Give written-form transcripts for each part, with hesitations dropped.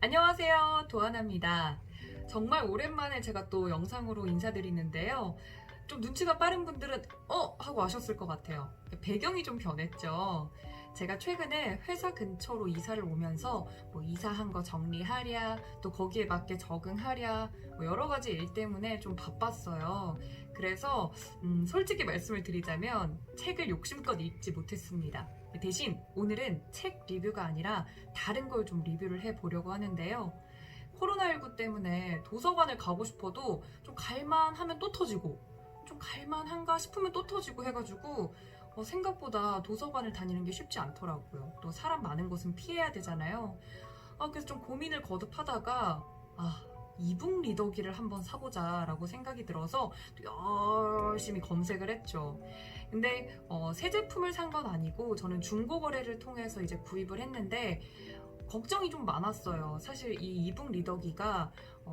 안녕하세요. 도하나입니다. 정말 오랜만에 제가 또 영상으로 인사드리는데요. 좀 눈치가 빠른 분들은 하고 아셨을 것 같아요. 배경이 좀 변했죠. 제가 최근에 회사 근처로 이사를 오면서 뭐 이사한 거 정리하랴, 또 거기에 맞게 적응하랴, 뭐 여러 가지 일 때문에 좀 바빴어요. 그래서 솔직히 말씀을 드리자면 책을 욕심껏 읽지 못했습니다. 대신 오늘은 책 리뷰가 아니라 다른 걸 좀 리뷰를 해보려고 하는데요. 코로나19 때문에 도서관을 가고 싶어도 좀 갈만하면 또 터지고, 좀 갈만한가 싶으면 또 터지고 해가지고 생각보다 도서관을 다니는 게 쉽지 않더라고요. 또 사람 많은 곳은 피해야 되잖아요. 그래서 좀 고민을 거듭하다가 이북 리더기를 한번 사보자라고 생각이 들어서 또 열심히 검색을 했죠. 근데 새 제품을 산 건 아니고 저는 중고 거래를 통해서 이제 구입을 했는데 걱정이 좀 많았어요. 사실 이 이북 리더기가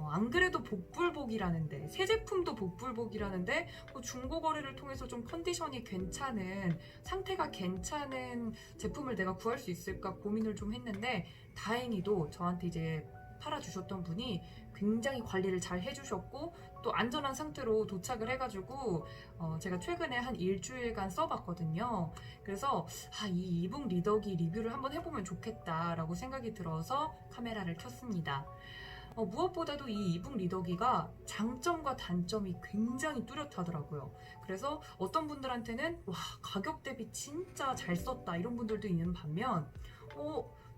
안 그래도 복불복이라는데 새 제품도 복불복이라는데 중고 거래를 통해서 좀 컨디션이 괜찮은 상태가 괜찮은 제품을 내가 구할 수 있을까 고민을 좀 했는데 다행히도 저한테 이제 팔아주셨던 분이 굉장히 관리를 잘 해주셨고 또 안전한 상태로 도착을 해가지고 제가 최근에 한 일주일간 써봤거든요. 그래서 이 이북 리더기 리뷰를 한번 해보면 좋겠다라고 생각이 들어서 카메라를 켰습니다. 무엇보다도 이 이북 리더기가 장점과 단점이 굉장히 뚜렷하더라고요. 그래서 어떤 분들한테는 와, 가격 대비 진짜 잘 썼다 이런 분들도 있는 반면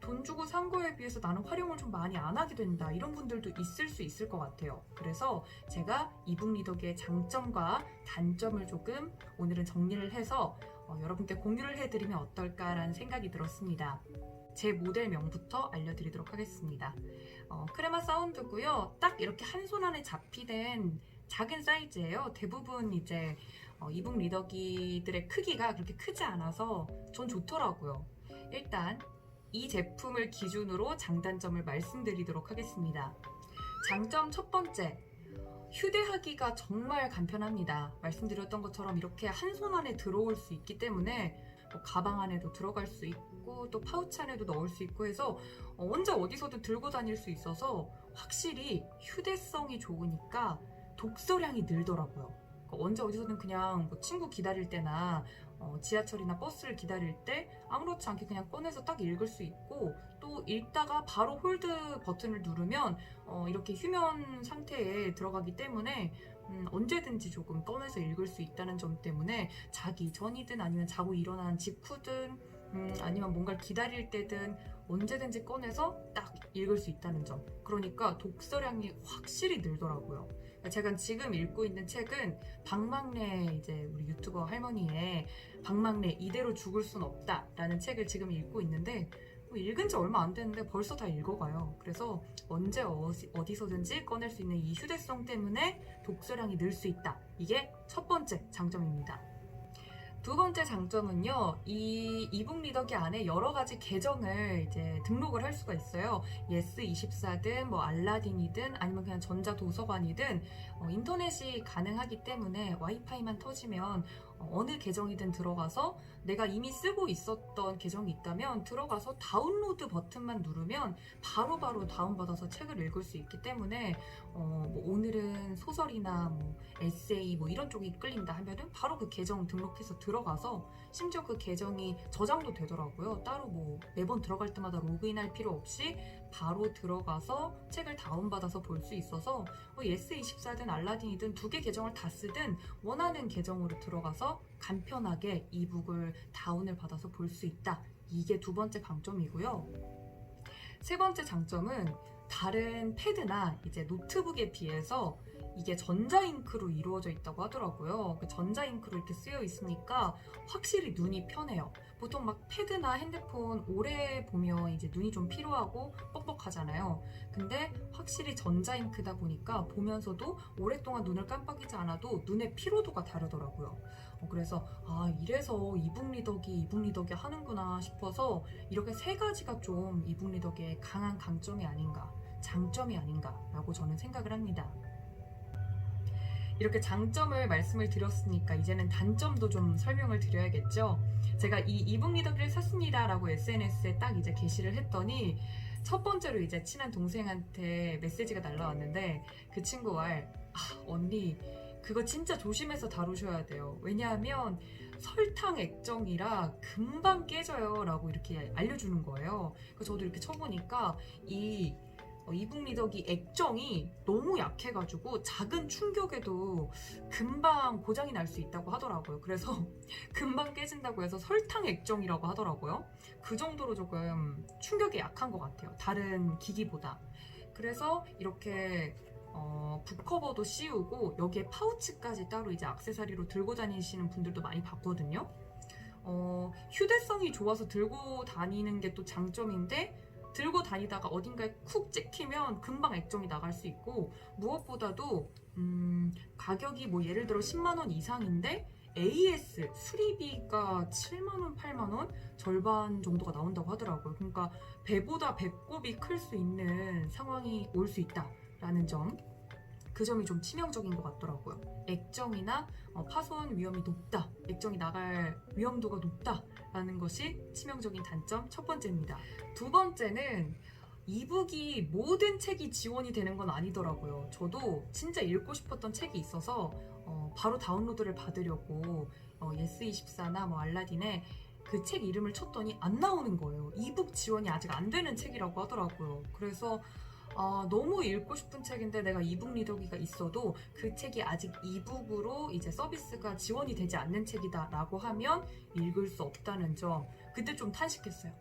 돈 주고 산 거에 비해서 나는 활용을 좀 많이 안 하게 된다 이런 분들도 있을 수 있을 것 같아요. 그래서 제가 이북 리더기의 장점과 단점을 조금 오늘은 정리를 해서 여러분께 공유를 해드리면 어떨까라는 생각이 들었습니다. 제 모델명부터 알려드리도록 하겠습니다. 크레마 사운드고요. 딱 이렇게 한 손 안에 잡히는 작은 사이즈예요. 대부분 이제 이북 리더기들의 크기가 그렇게 크지 않아서 전 좋더라고요. 일단 이 제품을 기준으로 장단점을 말씀드리도록 하겠습니다. 장점 첫 번째, 휴대하기가 정말 간편합니다. 말씀드렸던 것처럼 이렇게 한 손 안에 들어올 수 있기 때문에 가방 안에도 들어갈 수 있고 또 파우치 안에도 넣을 수 있고 해서 언제 어디서든 들고 다닐 수 있어서 확실히 휴대성이 좋으니까 독서량이 늘더라고요. 언제 어디서든 그냥 뭐 친구 기다릴 때나 지하철이나 버스를 기다릴 때 아무렇지 않게 그냥 꺼내서 딱 읽을 수 있고 또 읽다가 바로 홀드 버튼을 누르면 이렇게 휴면 상태에 들어가기 때문에 언제든지 조금 꺼내서 읽을 수 있다는 점 때문에 자기 전이든 아니면 자고 일어난 직후든 아니면 뭔가를 기다릴 때든 언제든지 꺼내서 딱 읽을 수 있다는 점. 그러니까 독서량이 확실히 늘더라고요. 제가 지금 읽고 있는 책은 박막래 이제 우리 유튜버 할머니의 박막래 이대로 죽을 순 없다라는 책을 지금 읽고 있는데 읽은 지 얼마 안 됐는데 벌써 다 읽어가요. 그래서 언제 어디서든지 꺼낼 수 있는 이 휴대성 때문에 독서량이 늘 수 있다. 이게 첫 번째 장점입니다. 두 번째 장점은요, 이 이북 리더기 안에 여러 가지 계정을 이제 등록을 할 수가 있어요. 예스24든 뭐 알라딘이든 아니면 그냥 전자도서관이든 인터넷이 가능하기 때문에 와이파이만 터지면 어느 계정이든 들어가서 내가 이미 쓰고 있었던 계정이 있다면 들어가서 다운로드 버튼만 누르면 바로바로 다운받아서 책을 읽을 수 있기 때문에 뭐 오늘은 소설이나 뭐 에세이 뭐 이런 쪽이 끌린다 하면은 바로 그 계정 등록해서 들어가서 심지어 그 계정이 저장도 되더라고요. 따로 뭐 매번 들어갈 때마다 로그인할 필요 없이 바로 들어가서 책을 다운받아서 볼 수 있어서 예스24든 알라딘이든 두 개 계정을 다 쓰든 원하는 계정으로 들어가서 간편하게 이북을 다운을 받아서 볼 수 있다. 이게 두 번째 강점이고요. 세 번째 장점은 다른 패드나 이제 노트북에 비해서 이게 전자잉크로 이루어져 있다고 하더라고요. 그 전자잉크로 이렇게 쓰여 있으니까 확실히 눈이 편해요. 보통 막 패드나 핸드폰 오래 보면 이제 눈이 좀 피로하고 뻑뻑하잖아요. 근데 확실히 전자잉크다 보니까 보면서도 오랫동안 눈을 깜빡이지 않아도 눈의 피로도가 다르더라고요. 그래서 이래서 이북 리더기 하는구나 싶어서 이렇게 세 가지가 좀 이북 리더기의 강한 강점이 아닌가, 장점이 아닌가라고 저는 생각을 합니다. 이렇게 장점을 말씀을 드렸으니까 이제는 단점도 좀 설명을 드려야겠죠. 제가 이 이북 리더기를 샀습니다라고 SNS에 딱 이제 게시를 했더니 첫 번째로 이제 친한 동생한테 메시지가 날라왔는데 그 친구 말, 언니 그거 진짜 조심해서 다루셔야 돼요. 왜냐하면 설탕 액정이라 금방 깨져요 라고 이렇게 알려주는 거예요. 그래서 저도 이렇게 쳐보니까 이 이북 리더기 액정이 너무 약해가지고 작은 충격에도 금방 고장이 날 수 있다고 하더라고요. 그래서 금방 깨진다고 해서 설탕 액정이라고 하더라고요. 그 정도로 조금 충격이 약한 것 같아요. 다른 기기보다. 그래서 이렇게 북커버도 씌우고 여기에 파우치까지 따로 이제 액세서리로 들고 다니시는 분들도 많이 봤거든요. 휴대성이 좋아서 들고 다니는 게 또 장점인데 들고 다니다가 어딘가에 쿡 찍히면 금방 액정이 나갈 수 있고 무엇보다도 가격이 뭐 예를 들어 10만 원 이상인데 AS 수리비가 7만 원, 8만 원 절반 정도가 나온다고 하더라고요. 그러니까 배보다 배꼽이 클 수 있는 상황이 올 수 있다라는 점. 그 점이 좀 치명적인 것 같더라고요. 액정이나 파손 위험이 높다, 액정이 나갈 위험도가 높다라는 것이 치명적인 단점 첫 번째입니다. 두 번째는 이북이 모든 책이 지원이 되는 건 아니더라고요. 저도 진짜 읽고 싶었던 책이 있어서 바로 다운로드를 받으려고 예스24나 뭐 알라딘에 그 책 이름을 쳤더니 안 나오는 거예요. 이북 지원이 아직 안 되는 책이라고 하더라고요. 그래서 너무 읽고 싶은 책인데 내가 이북 리더기가 있어도 그 책이 아직 이북으로 이제 서비스가 지원이 되지 않는 책이다 라고 하면 읽을 수 없다는 점. 그때 좀 탄식했어요.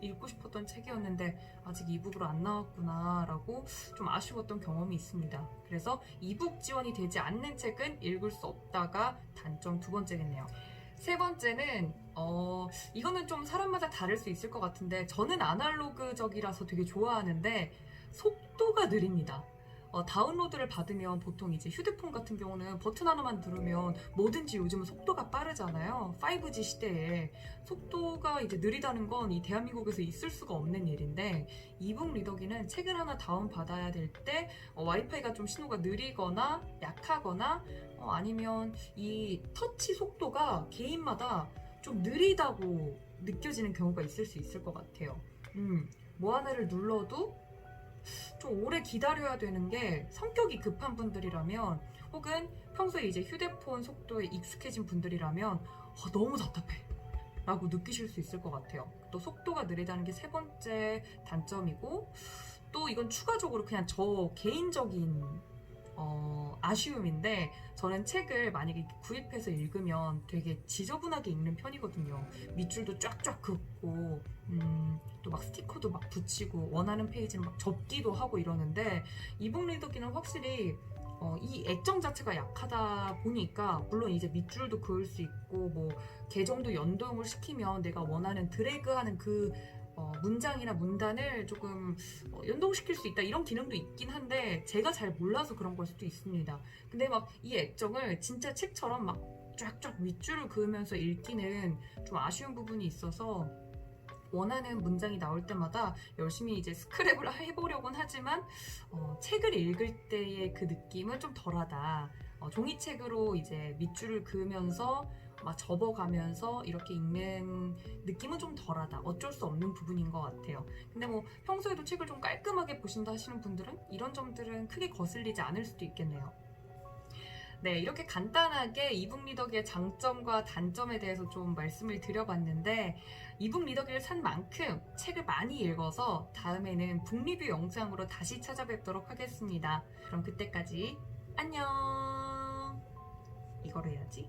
읽고 싶었던 책이었는데 아직 이북으로 안 나왔구나 라고 좀 아쉬웠던 경험이 있습니다. 그래서 이북 지원이 되지 않는 책은 읽을 수 없다가 단점 두 번째겠네요. 세 번째는 이거는 좀 사람마다 다를 수 있을 것 같은데 저는 아날로그적이라서 되게 좋아하는데 속도가 느립니다. 다운로드를 받으면 보통 이제 휴대폰 같은 경우는 버튼 하나만 누르면 뭐든지 요즘은 속도가 빠르잖아요. 5G 시대에 속도가 이제 느리다는 건 이 대한민국에서 있을 수가 없는 일인데 이북 리더기는 책을 하나 다운 받아야 될 때 와이파이가 좀 신호가 느리거나 약하거나 아니면 이 터치 속도가 개인마다 좀 느리다고 느껴지는 경우가 있을 수 있을 것 같아요. 뭐 하나를 눌러도 좀 오래 기다려야 되는 게 성격이 급한 분들이라면 혹은 평소에 이제 휴대폰 속도에 익숙해진 분들이라면 너무 답답해 라고 느끼실 수 있을 것 같아요. 또 속도가 느리다는 게 세 번째 단점이고 또 이건 추가적으로 그냥 저 개인적인 아쉬움인데 저는 책을 만약에 구입해서 읽으면 되게 지저분하게 읽는 편이거든요. 밑줄도 쫙쫙 긋고 또 막 스티커도 막 붙이고 원하는 페이지는 막 접기도 하고 이러는데 이북 리더기는 확실히 이 액정 자체가 약하다 보니까 물론 이제 밑줄도 그을 수 있고 뭐 계정도 연동을 시키면 내가 원하는 드래그하는 그 문장이나 문단을 조금 연동시킬 수 있다 이런 기능도 있긴 한데 제가 잘 몰라서 그런 걸 수도 있습니다. 근데 막 이 액정을 진짜 책처럼 막 쫙쫙 밑줄을 그으면서 읽기는 좀 아쉬운 부분이 있어서 원하는 문장이 나올 때마다 열심히 이제 스크랩을 해보려고는 하지만 책을 읽을 때의 그 느낌은 좀 덜하다. 종이책으로 이제 밑줄을 그으면서 막 접어가면서 이렇게 읽는 느낌은 좀 덜하다. 어쩔 수 없는 부분인 것 같아요. 근데 뭐 평소에도 책을 좀 깔끔하게 보신다 하시는 분들은 이런 점들은 크게 거슬리지 않을 수도 있겠네요. 네, 이렇게 간단하게 이북 리더기의 장점과 단점에 대해서 좀 말씀을 드려봤는데 이북 리더기를 산 만큼 책을 많이 읽어서 다음에는 북리뷰 영상으로 다시 찾아뵙도록 하겠습니다. 그럼 그때까지 안녕! 이거로 해야지.